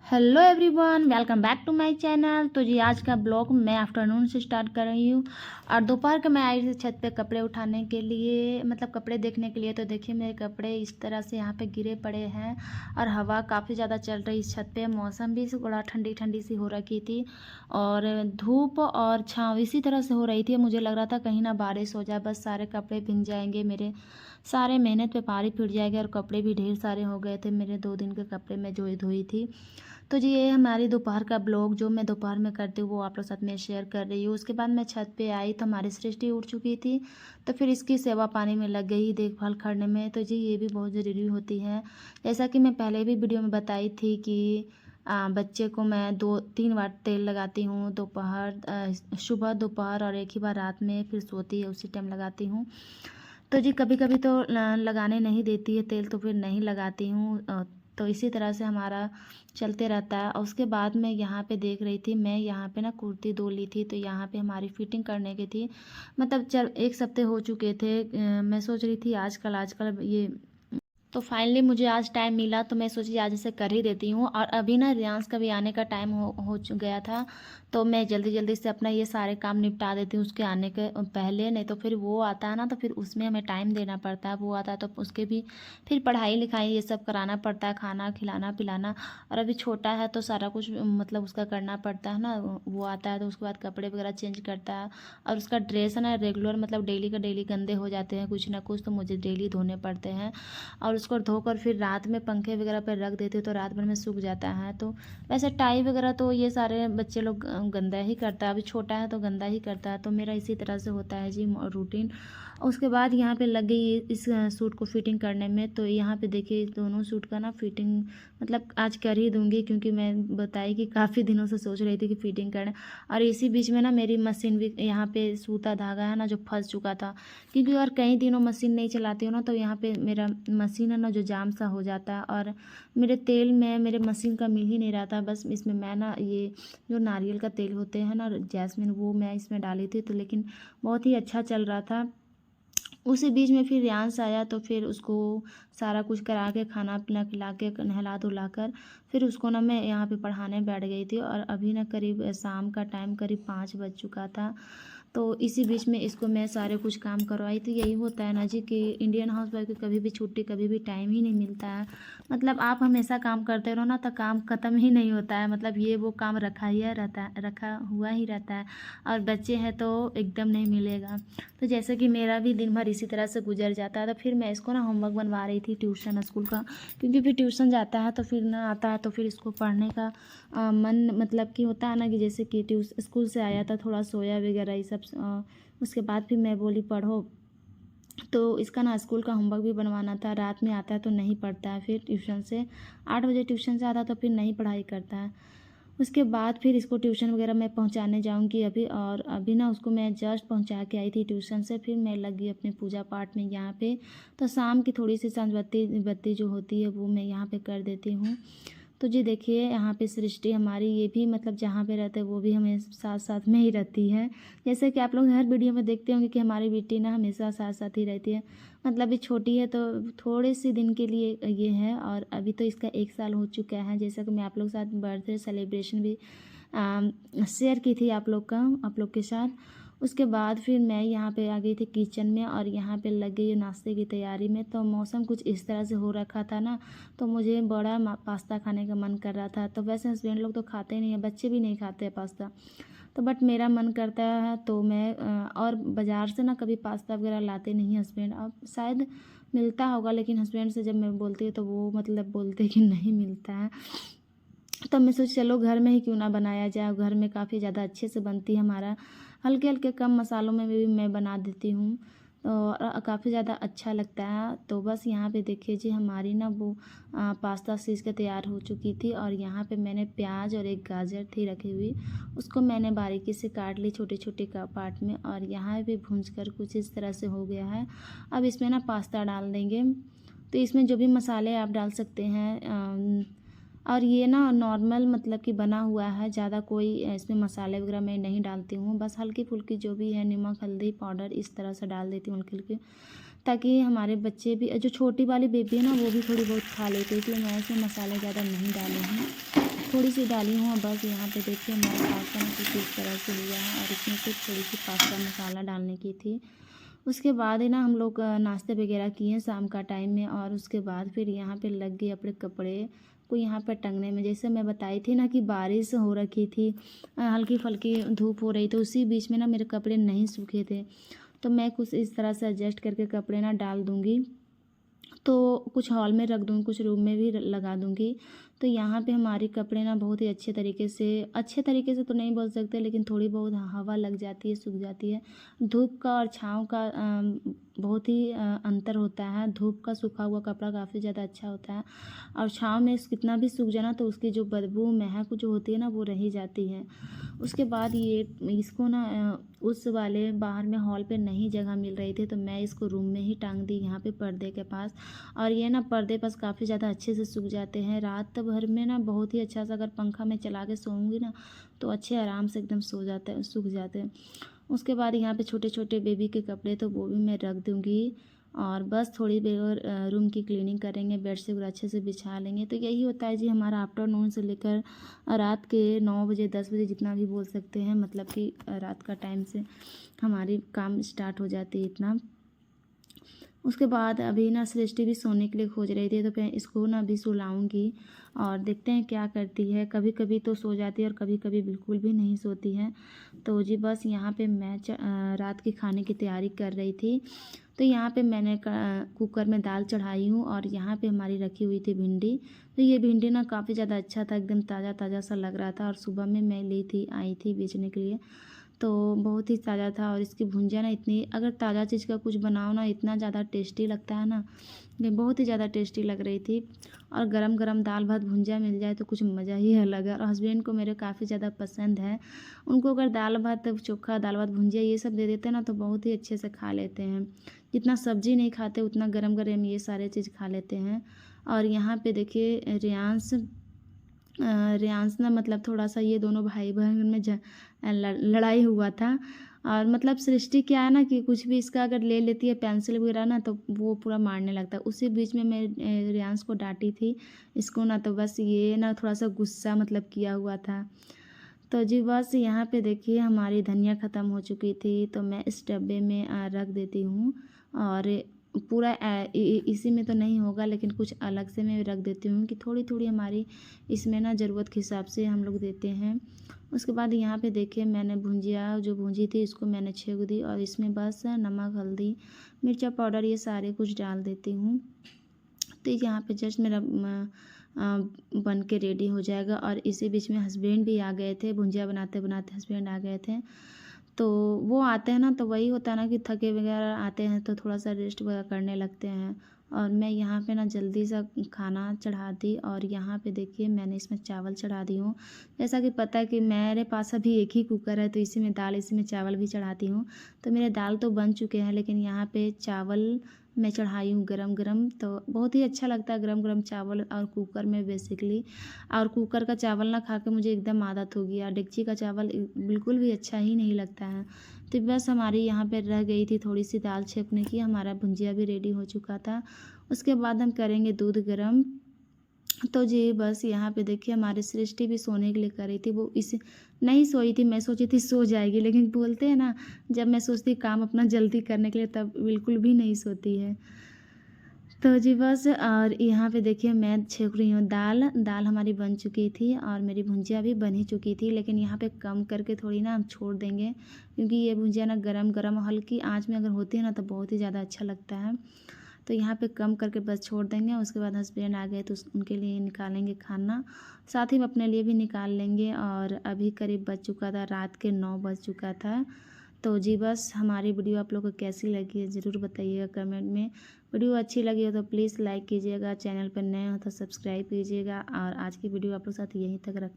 Hello everyone, welcome back to my channel. तो जी आज का ब्लॉग मैं आफ्टरनून से स्टार्ट कर रही हूँ और दोपहर के मैं आई थी छत पे कपड़े उठाने के लिए, मतलब कपड़े देखने के लिए। तो देखिए मेरे कपड़े इस तरह से यहाँ पे गिरे पड़े हैं और हवा काफ़ी ज़्यादा चल रही इस छत पे। मौसम भी थोड़ा ठंडी ठंडी सी हो रखी थी और धूप और छाँव इसी तरह से हो रही थी। मुझे लग रहा था कहीं ना बारिश हो जाए, बस सारे कपड़े भीग जाएंगे, मेरे सारे मेहनत पे पानी फिर जाएगा। और कपड़े भी ढेर सारे हो गए थे, मेरे 2 दिन के कपड़े मैं जो धोई थी। तो जी ये हमारी दोपहर का ब्लॉग जो मैं दोपहर में करती हूँ वो आप लोग साथ में शेयर कर रही हूँ। उसके बाद मैं छत पे आई तो हमारी सृष्टि उठ चुकी थी, तो फिर इसकी सेवा पानी में लग गई, देखभाल करने में। तो जी ये भी बहुत ज़रूरी होती है। जैसा कि मैं पहले भी वीडियो में बताई थी कि बच्चे को मैं 2-3 बार तेल लगाती हूँ, दोपहर सुबह दोपहर और एक ही बार रात में, फिर सोती है उसी टाइम लगाती हूँ। तो जी कभी कभी तो लगाने नहीं देती है तेल, तो फिर नहीं लगाती हूँ। तो इसी तरह से हमारा चलते रहता है। और उसके बाद मैं यहाँ पे देख रही थी, मैं यहाँ पे ना कुर्ती 2 ली थी, तो यहाँ पे हमारी फिटिंग करने की थी। मतलब चल 1 हफ्ते हो चुके थे। मैं सोच रही थी आजकल आजकल ये, तो फाइनली मुझे आज टाइम मिला तो मैं सोची आज इसे कर ही देती हूँ। और अभी ना रियांश का भी आने का टाइम गया था, तो मैं जल्दी जल्दी से अपना ये सारे काम निपटा देती हूँ उसके आने के पहले। नहीं तो फिर वो आता है ना, तो फिर उसमें हमें टाइम देना पड़ता है। वो आता है तो उसके भी फिर पढ़ाई लिखाई ये सब कराना पड़ता है, खाना खिलाना पिलाना। और अभी छोटा है तो सारा कुछ मतलब उसका करना पड़ता है ना। वो आता है तो उसके बाद कपड़े वगैरह चेंज करता है। और उसका ड्रेस है ना रेगुलर, मतलब डेली का डेली गंदे हो जाते हैं कुछ ना कुछ, तो मुझे डेली धोने पड़ते हैं। और उसको धोकर फिर रात में पंखे वगैरह पर रख देती हूँ तो रात भर में सूख जाता है। तो वैसे टाई वगैरह तो ये सारे बच्चे लोग गंदा ही करता है, अभी छोटा है तो गंदा ही करता है। तो मेरा इसी तरह से होता है जी रूटीन। उसके बाद यहाँ पे लग गई इस सूट को फिटिंग करने में। तो यहाँ पे देखिए दोनों सूट का ना फिटिंग मतलब आज कर ही दूँगी, क्योंकि मैं बताई कि काफ़ी दिनों से सोच रही थी कि फिटिंग करना। और इसी बीच में ना मेरी मशीन भी यहाँ पे सूता धागा है ना जो फंस चुका था, क्योंकि और कई दिनों मशीन नहीं चलाती हूँ ना, तो यहाँ पे मेरा मशीन है ना जो जाम सा हो जाता है। और मेरे तेल में मेरे मशीन का मिल ही नहीं रहा था। बस इसमें मैं ना ये जो नारियल का तेल होते हैं ना जैस्मिन, वो मैं इसमें डाली थी, तो लेकिन बहुत ही अच्छा चल रहा था। उसी बीच में फिर रियांश आया, तो फिर उसको सारा कुछ करा के खाना पीना खिला के नहला धुला कर फिर उसको ना मैं यहाँ पे पढ़ाने बैठ गई थी। और अभी ना करीब शाम का टाइम करीब 5 बज चुका था। तो इसी बीच में इसको मैं सारे कुछ काम करवाई। तो यही होता है ना जी कि इंडियन हाउसवाइफ की कभी भी छुट्टी, कभी भी टाइम ही नहीं मिलता है। मतलब आप हमेशा काम करते रहो ना तो काम ख़त्म ही नहीं होता है, मतलब ये वो काम रखा हुआ ही रहता है। और बच्चे हैं तो एकदम नहीं मिलेगा। तो जैसे कि मेरा भी दिन भर इसी तरह से गुजर जाता है। तो फिर मैं इसको ना होमवर्क बनवा रही थी ट्यूशन स्कूल का, क्योंकि फिर ट्यूशन जाता है तो फिर ना आता है तो फिर इसको पढ़ने का मन मतलब कि होता है ना कि जैसे कि स्कूल से आया था थोड़ा सोया वगैरह ये सब। उसके बाद फिर मैं बोली पढ़ो, तो इसका ना स्कूल का होमवर्क भी बनवाना था। रात में आता है तो नहीं पढ़ता है, फिर ट्यूशन से 8 बजे ट्यूशन से आता है तो फिर नहीं पढ़ाई करता है। उसके बाद फिर इसको ट्यूशन वगैरह मैं पहुंचाने जाऊंगी अभी। और अभी ना उसको मैं जस्ट पहुंचा के आई थी ट्यूशन से, फिर मैं लगी अपने पूजा पाठ में यहाँ पे। तो शाम की थोड़ी सी सांझ बत्ती बत्ती जो होती है वो मैं यहाँ पे कर देती हूँ। तो जी देखिए यहाँ पे सृष्टि हमारी ये भी मतलब जहाँ पे रहते हैं वो भी हमें साथ साथ में ही रहती है। जैसे कि आप लोग हर वीडियो में देखते होंगे कि हमारी बेटी ना हमेशा साथ साथ ही रहती है। मतलब ये छोटी है तो थोड़े से दिन के लिए ये है, और अभी तो इसका 1 साल हो चुका है। जैसा कि मैं आप लोग के साथ बर्थडे सेलिब्रेशन भी शेयर की थी आप लोग के साथ। उसके बाद फिर मैं यहाँ पे आ गई थी किचन में और यहाँ पे लग गई नाश्ते की तैयारी में। तो मौसम कुछ इस तरह से हो रखा था ना, तो मुझे बड़ा पास्ता खाने का मन कर रहा था। तो वैसे हस्बैंड लोग तो खाते नहीं हैं, बच्चे भी नहीं खाते हैं पास्ता, तो बट मेरा मन करता है तो मैं और बाज़ार से ना कभी पास्ता वगैरह लाते नहीं हस्बैंड। अब शायद मिलता होगा, लेकिन हस्बैंड से जब मैं बोलती हूँ तो वो मतलब बोलते कि नहीं मिलता है। तो मैं सोची चलो घर में ही क्यों ना बनाया जाए, घर में काफ़ी ज़्यादा अच्छे से बनती है हमारा, हल्के हल्के कम मसालों में भी मैं बना देती हूँ। तो काफ़ी ज़्यादा अच्छा लगता है। तो बस यहाँ पे देखिए जी हमारी ना वो पास्ता सीज के तैयार हो चुकी थी। और यहाँ पे मैंने प्याज और एक गाजर थी रखी हुई, उसको मैंने बारीकी से काट ली छोटे छोटे का पार्ट में। और यहाँ पे भूंज कर कुछ इस तरह से हो गया है। अब इसमें ना पास्ता डाल देंगे। तो इसमें जो भी मसाले आप डाल सकते हैं। और ये ना नॉर्मल मतलब कि बना हुआ है, ज़्यादा कोई इसमें मसाले वगैरह मैं नहीं डालती हूँ, बस हल्की फुल्की जो भी है नमक हल्दी पाउडर इस तरह से डाल देती हूँ हल्की हल्की। ताकि हमारे बच्चे भी, जो छोटी वाली बेबी है ना, वो भी थोड़ी बहुत खा लेते, इसलिए मैं इसमें मसाले ज़्यादा नहीं डाली हूँ, थोड़ी सी डाली हूँ। बस यहाँ पे देखिए हमारा पास्ता ना कुछ इस तरह से हुआ है, और इसमें सिर्फ थोड़ी सी पास्ता मसाला डालने की थी। उसके बाद है ना हम लोग नाश्ते वगैरह किए शाम का टाइम में, और उसके बाद फिर यहाँ पे लग गए अपने कपड़े को यहाँ पर टंगने में। जैसे मैं बताई थी ना कि बारिश हो रखी थी, हल्की फुल्की धूप हो रही, तो उसी बीच में ना मेरे कपड़े नहीं सूखे थे, तो मैं कुछ इस तरह से एडजस्ट करके कपड़े ना डाल दूँगी। तो कुछ हॉल में रख दूँगी, कुछ रूम में भी लगा दूँगी। तो यहाँ पे हमारी कपड़े ना बहुत ही अच्छे तरीके से तो नहीं बोल सकते, लेकिन थोड़ी बहुत हवा लग जाती है, सूख जाती है। धूप का और छाँव का बहुत ही अंतर होता है। धूप का सूखा हुआ कपड़ा काफ़ी ज़्यादा अच्छा होता है, और छाँव में कितना भी सूख जाए ना, तो उसकी जो बदबू महक जो होती है ना, वो रह जाती है। उसके बाद ये इसको ना उस वाले बाहर में हॉल पे नहीं जगह मिल रही थी, तो मैं इसको रूम में ही टांग दी यहाँ पे पर्दे के पास। और ये ना पर्दे पास काफ़ी ज़्यादा अच्छे से सूख जाते हैं। रात भर में ना बहुत ही अच्छा सा अगर पंखा में चला के सोऊंगी ना, तो अच्छे आराम से एकदम सो जाते हैं, सूख जाते हैं। उसके बाद यहाँ पे छोटे छोटे बेबी के कपड़े तो वो भी मैं रख दूँगी, और बस थोड़ी देर और रूम की क्लीनिंग करेंगे, बेडशीट अच्छे से बिछा लेंगे। तो यही होता है जी हमारा आफ्टरनून से लेकर रात के 9 बजे 10 बजे जितना भी बोल सकते हैं, मतलब कि रात का टाइम से हमारी काम स्टार्ट हो जाती है इतना। उसके बाद अभी ना सृष्टि भी सोने के लिए खोज रही थी, तो मैं इसको ना अभी सुलाऊंगी, और देखते हैं क्या करती है। कभी कभी तो सो जाती है और कभी कभी बिल्कुल भी नहीं सोती है। तो जी बस यहाँ पे मैं रात के खाने की तैयारी कर रही थी। तो यहाँ पे मैंने कुकर में दाल चढ़ाई हूँ, और यहाँ पे हमारी रखी हुई थी भिंडी। तो ये भिंडी ना काफ़ी ज़्यादा अच्छा था, एकदम ताज़ा ताज़ा सा लग रहा था, और सुबह में मैं आई थी बेचने के लिए, तो बहुत ही ताज़ा था। और इसकी भुंजिया ना इतनी, अगर ताज़ा चीज़ का कुछ बनाओ ना, इतना ज़्यादा टेस्टी लगता है ना, ये बहुत ही ज़्यादा टेस्टी लग रही थी। और गरम गरम दाल भात भुंजिया मिल जाए तो कुछ मज़ा ही अलग है। और हस्बैंड को मेरे काफ़ी ज़्यादा पसंद है, उनको अगर दाल भात चोखा, दाल भात भुंजिया ये सब दे देते हैं ना, तो बहुत ही अच्छे से खा लेते हैं। जितना सब्जी नहीं खाते उतना गरम गरम ये सारे चीज़ खा लेते हैं। और यहाँ पे देखिए रियांश ना, मतलब थोड़ा सा ये दोनों भाई बहन में लड़ाई हुआ था। और मतलब सृष्टि क्या है ना कि कुछ भी इसका अगर ले लेती है पेंसिल वगैरह ना, तो वो पूरा मारने लगता है। उसी बीच में मैं रियांश को डांटी थी इसको ना, तो बस ये ना थोड़ा सा गुस्सा मतलब किया हुआ था। तो जी बस यहाँ पे देखिए हमारी धनिया ख़त्म हो चुकी थी, तो मैं इस डब्बे में रख देती हूँ। और पूरा इसी में तो नहीं होगा, लेकिन कुछ अलग से मैं रख देती हूँ कि थोड़ी थोड़ी हमारी इसमें ना ज़रूरत के हिसाब से हम लोग देते हैं। उसके बाद यहाँ पे देखिए मैंने भुंजिया जो भूंजी थी इसको मैंने छेक दी, और इसमें बस नमक, हल्दी, मिर्चा पाउडर ये सारे कुछ डाल देती हूँ। तो यहाँ पे जस्ट मेरा बन के रेडी हो जाएगा। और इसी बीच में हस्बैंड भी आ गए थे, भुंजिया बनाते बनाते हस्बैंड आ गए थे। तो वो आते हैं ना, तो वही होता है ना कि थके वगैरह आते हैं तो थोड़ा सा रेस्ट वगैरह करने लगते हैं। और मैं यहाँ पे ना जल्दी सा खाना चढ़ा दी, और यहाँ पे देखिए मैंने इसमें चावल चढ़ा दी हूँ। जैसा कि पता है कि मेरे पास अभी एक ही कुकर है, तो इसी में दाल, इसी में चावल भी चढ़ाती हूँ। तो मेरे दाल तो बन चुके हैं, लेकिन यहाँ पे चावल मैं चढ़ाई हूँ गरम गरम। तो बहुत ही अच्छा लगता है गरम गरम चावल और कुकर में बेसिकली। और कुकर का चावल ना खा के मुझे एकदम आदत हो गया, डेगची का चावल बिल्कुल भी अच्छा ही नहीं लगता है। तो बस हमारी यहाँ पे रह गई थी थोड़ी सी दाल छेकने की, हमारा भुंजिया भी रेडी हो चुका था। उसके बाद हम करेंगे दूध गरम। तो जी बस यहाँ पे देखिए हमारी सृष्टि भी सोने के लिए कर रही थी, वो इस नहीं सोई थी, मैं सोची थी सो जाएगी, लेकिन बोलते हैं ना जब मैं सोचती काम अपना जल्दी करने के लिए, तब बिल्कुल भी नहीं सोती है। तो जी बस, और यहाँ पे देखिए मैं छेक रही हूँ दाल। दाल हमारी बन चुकी थी और मेरी भुंजिया भी बन ही चुकी थी, लेकिन यहाँ पे कम करके थोड़ी ना हम छोड़ देंगे, क्योंकि ये भुंजिया ना गरम गरम हल्की आंच में अगर होती है ना, तो बहुत ही ज़्यादा अच्छा लगता है। तो यहाँ पे कम करके बस छोड़ देंगे। उसके बाद हस्बैंड आ गए तो उनके लिए निकालेंगे खाना, साथ ही हम अपने लिए भी निकाल लेंगे। और अभी करीब बज चुका था, रात के 9 बज चुका था। तो जी बस हमारी वीडियो आप लोग को कैसी लगी है ज़रूर बताइएगा कमेंट में। वीडियो अच्छी लगी हो तो प्लीज़ लाइक कीजिएगा, चैनल पर नए हो तो सब्सक्राइब कीजिएगा। और आज की वीडियो आप लोग साथ यहीं तक रख